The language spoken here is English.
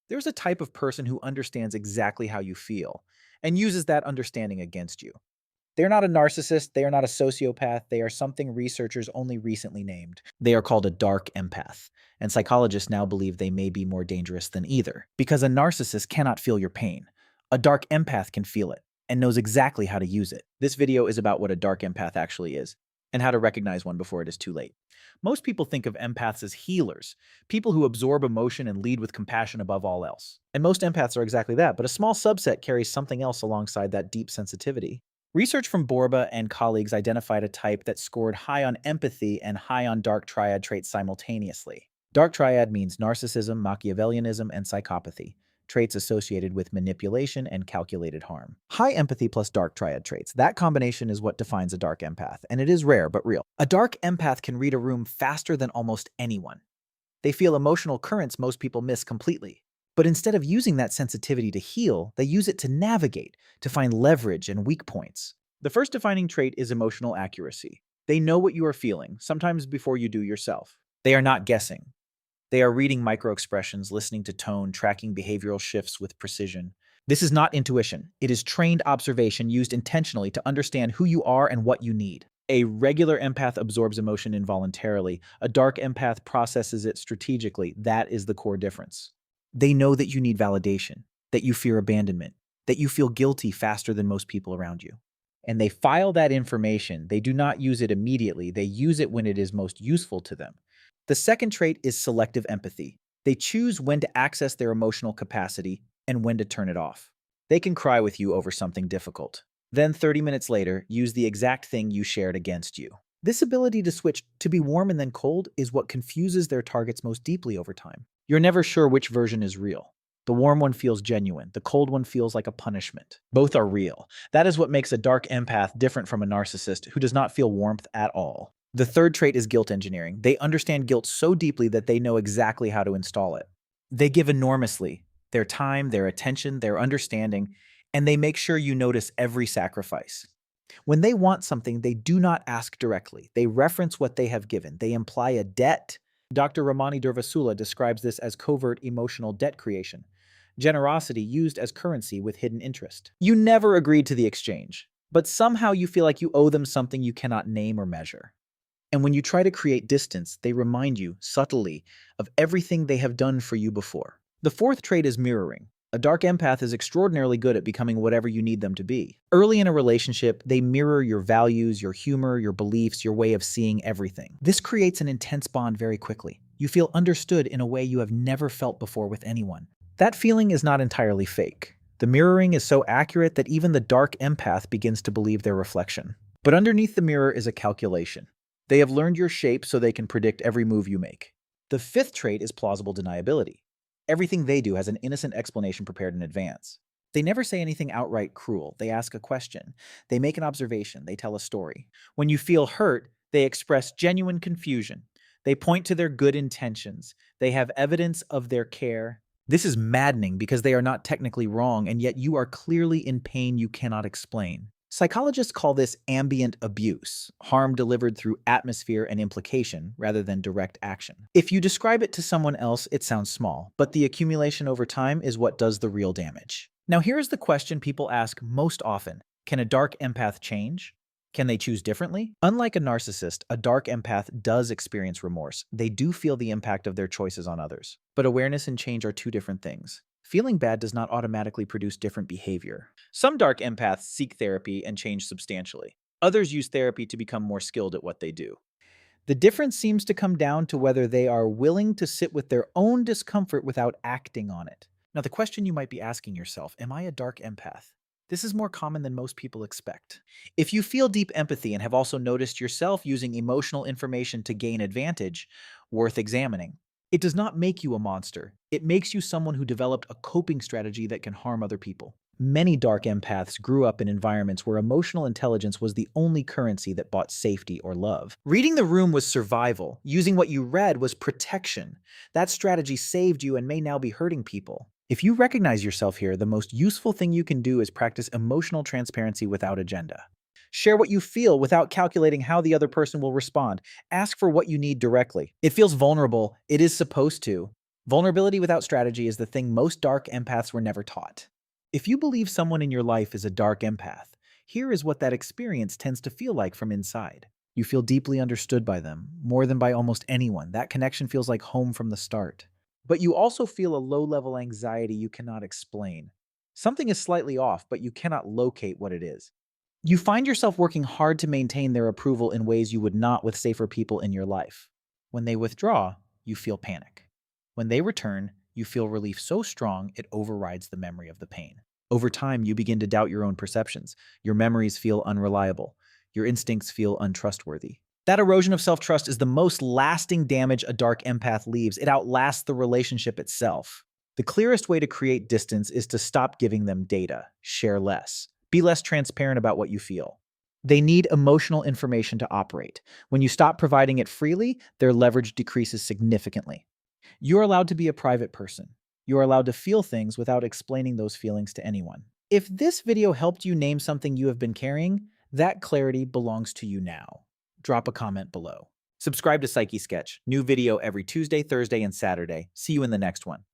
There's a type of person who understands exactly how you feel and uses that understanding against you. They're not a narcissist, they are not a sociopath, they are something researchers only recently named. They are called a dark empath, and psychologists now believe they may be more dangerous than either. Because a narcissist cannot feel your pain. A dark empath can feel it and knows exactly how to use it. This video is about what a dark empath actually is and how to recognize one before it is too late. Most people think of empaths as healers, people who absorb emotion and lead with compassion above all else. And most empaths are exactly that, but a small subset carries something else alongside that deep sensitivity. Research from Borba and colleagues identified a type that scored high on empathy and high on dark triad traits simultaneously. Dark triad means narcissism, Machiavellianism, and psychopathy, traits associated with manipulation and calculated harm. High empathy plus dark triad traits. That combination is what defines a dark empath, and it is rare but real. A dark empath can read a room faster than almost anyone. They feel emotional currents most people miss completely. But instead of using that sensitivity to heal, they use it to navigate, to find leverage and weak points. The first defining trait is emotional accuracy. They know what you are feeling, sometimes before you do yourself. They are not guessing. They are reading microexpressions, listening to tone, tracking behavioral shifts with precision. This is not intuition. It is trained observation used intentionally to understand who you are and what you need. A regular empath absorbs emotion involuntarily. A dark empath processes it strategically. That is the core difference. They know that you need validation, that you fear abandonment, that you feel guilty faster than most people around you. And they file that information. They do not use it immediately. They use it when it is most useful to them. The second trait is selective empathy. They choose when to access their emotional capacity and when to turn it off. They can cry with you over something difficult. Then 30 minutes later, use the exact thing you shared against you. This ability to switch to be warm and then cold is what confuses their targets most deeply over time. You're never sure which version is real. The warm one feels genuine. The cold one feels like a punishment. Both are real. That is what makes a dark empath different from a narcissist who does not feel warmth at all. The third trait is guilt engineering. They understand guilt so deeply that they know exactly how to install it. They give enormously, their time, their attention, their understanding, and they make sure you notice every sacrifice. When they want something, they do not ask directly. They reference what they have given. They imply a debt. Dr. Ramani Durvasula describes this as covert emotional debt creation, generosity used as currency with hidden interest. You never agreed to the exchange, but somehow you feel like you owe them something you cannot name or measure. And when you try to create distance, they remind you, subtly, of everything they have done for you before. The fourth trait is mirroring. A dark empath is extraordinarily good at becoming whatever you need them to be. Early in a relationship, they mirror your values, your humor, your beliefs, your way of seeing everything. This creates an intense bond very quickly. You feel understood in a way you have never felt before with anyone. That feeling is not entirely fake. The mirroring is so accurate that even the dark empath begins to believe their reflection. But underneath the mirror is a calculation. They have learned your shape so they can predict every move you make. The fifth trait is plausible deniability. Everything they do has an innocent explanation prepared in advance. They never say anything outright cruel. They ask a question. They make an observation. They tell a story. When you feel hurt, they express genuine confusion. They point to their good intentions. They have evidence of their care. This is maddening because they are not technically wrong, and yet you are clearly in pain you cannot explain. Psychologists call this ambient abuse, harm delivered through atmosphere and implication rather than direct action. If you describe it to someone else, it sounds small, but the accumulation over time is what does the real damage. Now here's the question people ask most often. Can a dark empath change? Can they choose differently? Unlike a narcissist, a dark empath does experience remorse. They do feel the impact of their choices on others. But awareness and change are two different things. Feeling bad does not automatically produce different behavior. Some dark empaths seek therapy and change substantially. Others use therapy to become more skilled at what they do. The difference seems to come down to whether they are willing to sit with their own discomfort without acting on it. Now, the question you might be asking yourself, am I a dark empath? This is more common than most people expect. If you feel deep empathy and have also noticed yourself using emotional information to gain advantage, worth examining. It does not make you a monster. It makes you someone who developed a coping strategy that can harm other people. Many dark empaths grew up in environments where emotional intelligence was the only currency that bought safety or love. Reading the room was survival. Using what you read was protection. That strategy saved you and may now be hurting people. If you recognize yourself here, the most useful thing you can do is practice emotional transparency without agenda. Share what you feel without calculating how the other person will respond. Ask for what you need directly. It feels vulnerable. It is supposed to. Vulnerability without strategy is the thing most dark empaths were never taught. If you believe someone in your life is a dark empath, here is what that experience tends to feel like from inside. You feel deeply understood by them, more than by almost anyone. That connection feels like home from the start. But you also feel a low-level anxiety you cannot explain. Something is slightly off, but you cannot locate what it is. You find yourself working hard to maintain their approval in ways you would not with safer people in your life. When they withdraw, you feel panic. When they return, you feel relief so strong it overrides the memory of the pain. Over time, you begin to doubt your own perceptions. Your memories feel unreliable. Your instincts feel untrustworthy. That erosion of self-trust is the most lasting damage a dark empath leaves. It outlasts the relationship itself. The clearest way to create distance is to stop giving them data, share less, be less transparent about what you feel. They need emotional information to operate. When you stop providing it freely, their leverage decreases significantly. You're allowed to be a private person. You're allowed to feel things without explaining those feelings to anyone. If this video helped you name something you have been carrying, that clarity belongs to you now. Drop a comment below. Subscribe to Psyche Sketch. New video every Tuesday, Thursday, and Saturday. See you in the next one.